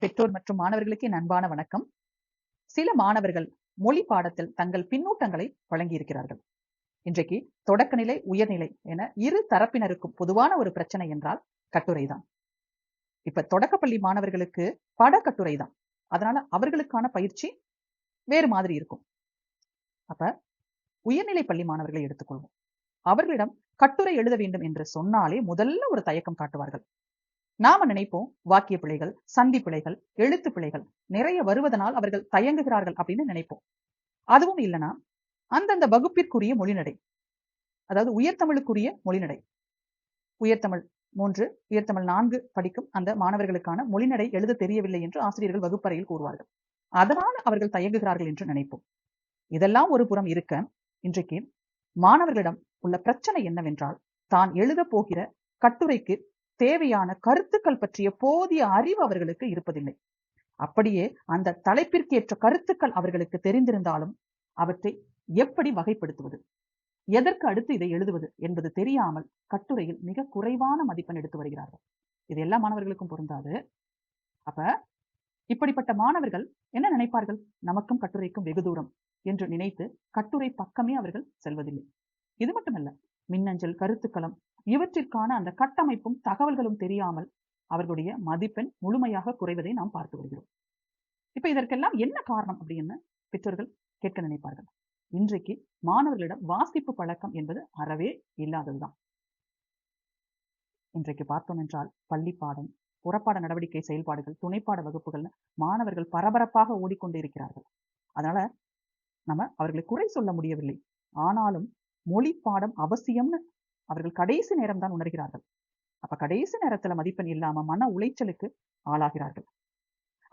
பெற்றோர் மற்றும் மாணவர்களுக்கு என் அன்பான வணக்கம். சில மாணவர்கள் மொழி பாடத்தில் தங்கள் பின்னூட்டங்களை வழங்கியிருக்கிறார்கள். இன்றைக்கு தொடக்கநிலை, உயர்நிலை என இரு தரப்பினருக்கும் பொதுவான ஒரு பிரச்சனை என்றால் கட்டுரைதான். இப்ப தொடக்கப்பள்ளி மாணவர்களுக்கு படக்கட்டுரை தான். அதனால அவர்களுக்கான பயிற்சி வேறு மாதிரி இருக்கும். அப்ப உயர்நிலை பள்ளி மாணவர்களை எடுத்துக்கொள்வோம். அவர்களிடம் கட்டுரை எழுத வேண்டும் என்று சொன்னாலே முதல்ல ஒரு தயக்கம் காட்டுவார்கள். நாம நினைப்போம் வாக்கிய பிழைகள், சந்தி பிழைகள், எழுத்து பிழைகள் நிறைய வருவதனால் அவர்கள் தயங்குகிறார்கள் அப்படின்னு நினைப்போம். அதுவும் இல்லைன்னா அந்தந்த வகுப்பிற்குரிய மொழிநடை, அதாவது உயர்தமிழுக்குரிய மொழிநடை, உயர்தமிழ் 3, உயர்தமிழ் 4 படிக்கும் அந்த மாணவர்களுக்கான மொழிநடை எழுத தெரியவில்லை என்று ஆசிரியர்கள் வகுப்பறையில் கூறுவார்கள். அதனால் அவர்கள் தயங்குகிறார்கள் என்று நினைப்போம். இதெல்லாம் ஒரு புறம் இருக்க, இன்றைக்கு மாணவர்களிடம் உள்ள பிரச்சனை என்னவென்றால், தான் எழுத போகிற கட்டுரைக்கு தேவையான கருத்துக்கள் பற்றிய போதிய அறிவு அவர்களுக்கு இருப்பதில்லை. அப்படியே அந்த தலைப்பிற்கேற்ற கருத்துக்கள் அவர்களுக்கு தெரிந்திருந்தாலும் அவற்றை எப்படி வகைப்படுத்துவது, எதற்கு அடுத்து இதை எழுதுவது என்பது தெரியாமல் கட்டுரையில் மிக குறைவான மதிப்பெண் எடுத்து வருகிறார்கள். இது எல்லா மாணவர்களுக்கும் பொருந்தாது. அப்ப இப்படிப்பட்ட மாணவர்கள் என்ன நினைப்பார்கள்? நமக்கும் கட்டுரைக்கும் வெகு தூரம் என்று நினைத்து கட்டுரை பக்கமே அவர்கள் செல்வதில்லை. இது மட்டுமல்ல, மின்னஞ்சல், கருத்துக்களம் இவற்றிற்கான அந்த கட்டமைப்பும் தகவல்களும் தெரியாமல் அவர்களுடைய மதிப்பெண் முழுமையாக குறைவதை நாம் பார்த்து வருகிறோம். இப்ப இதற்கெல்லாம் என்ன காரணம் அப்படின்னு பெற்றோர்கள் கேட்க நினைப்பார்கள். இன்றைக்கு மாணவர்களிடம் வாசிப்பு பழக்கம் என்பது அறவே இல்லாததுதான். இன்றைக்கு பார்த்தோம் என்றால் பள்ளி பாடம், புறப்பாட நடவடிக்கை செயல்பாடுகள், துணைப்பாட வகுப்புகள் மாணவர்கள் பரபரப்பாக ஓடிக்கொண்டு இருக்கிறார்கள். அதனால நம்ம அவர்களை குறை சொல்ல முடியவில்லை. ஆனாலும் மொழி பாடம் அவசியம்னு அவர்கள் கடைசி நேரம் தான் உணர்கிறார்கள். அப்ப கடைசி நேரத்துல மதிப்பெண் இல்லாம மன உளைச்சலுக்கு ஆளாகிறார்கள்.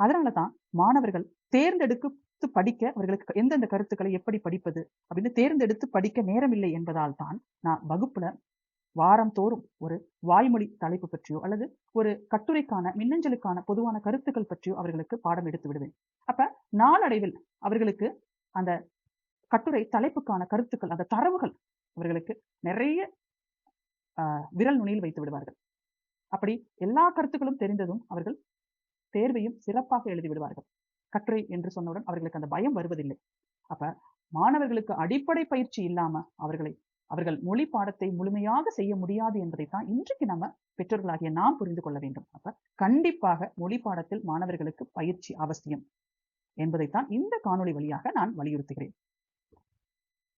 அதனாலதான் மாணவர்கள் தேர்ந்தெடுத்து படிக்க, அவர்களுக்கு எந்தெந்த கருத்துக்களை எப்படி படிப்பது அப்படின்னு தேர்ந்தெடுத்து படிக்க நேரமில்லை என்பதால் தான் நான் வகுப்புல வாரம் தோறும் ஒரு வாய்மொழி தலைப்பு பற்றியோ அல்லது ஒரு கட்டுரைக்கான மின்னஞ்சலுக்கான பொதுவான கருத்துக்கள் பற்றியோ அவர்களுக்கு பாடம் எடுத்து விடுவேன். அப்ப நாளடைவில் அவர்களுக்கு அந்த கட்டுரை தலைப்புக்கான கருத்துக்கள், அந்த தரவுகள் அவர்களுக்கு நிறைய விரல் நுனியில் வைத்து விடுவார்கள். அப்படி எல்லா கருத்துக்களும் தெரிந்ததும் அவர்கள் தேர்வையும் சிறப்பாக எழுதி விடுவார்கள். கட்டுரை என்று சொன்னவுடன் அவர்களுக்கு அந்த பயம் வருவதில்லை. அப்ப மாணவர்களுக்கு அடிப்படை பயிற்சி இல்லாம அவர்கள் மொழி பாடத்தை முழுமையாக செய்ய முடியாது என்பதைத்தான் இன்றைக்கு நம்ம பெற்றோர்களாகிய நாம் புரிந்து கொள்ள வேண்டும். அப்ப கண்டிப்பாக மொழி பாடத்தில் மாணவர்களுக்கு பயிற்சி அவசியம் என்பதைத்தான் இந்த காணொளி வழியாக நான் வலியுறுத்துகிறேன்.